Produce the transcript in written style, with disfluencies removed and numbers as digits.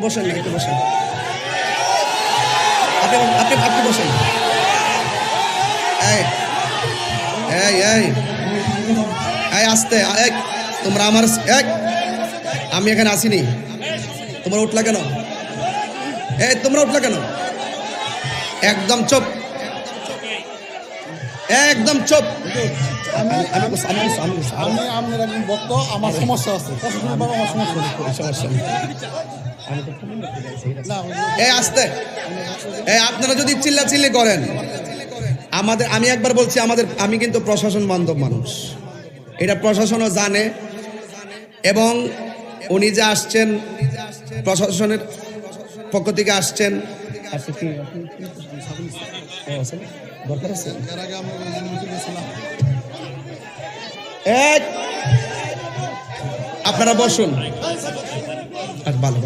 বসেন না, একটু বসেন। আপনি আপনি আপনি বসেন। এই এই এই এই আস্তে, এই তোমরা আমার, এক আমি এখানে আসিনি, তোমরা উঠলা কেন? এই তোমরা উঠলা কেন? একদম চুপ, একদম চুপ। আমি আপনার একজন ভক্ত, আমার সমস্যা আছে, প্রশাসনিকভাবে আমার সমস্যা নেই। এই আস্তে, এই আপনারা যদি চিল্লাচিল্লি করেন আমাদের, আমি একবার বলছি আমাদের, আমি কিন্তু প্রশাসন বান্ধব মানুষ, এটা প্রশাসনও জানে। এবং উনি যে আসছেন প্রশাসনের পক্ষ থেকে আসছেন, দরকার আছে। আপনারা বসুন। ভালো।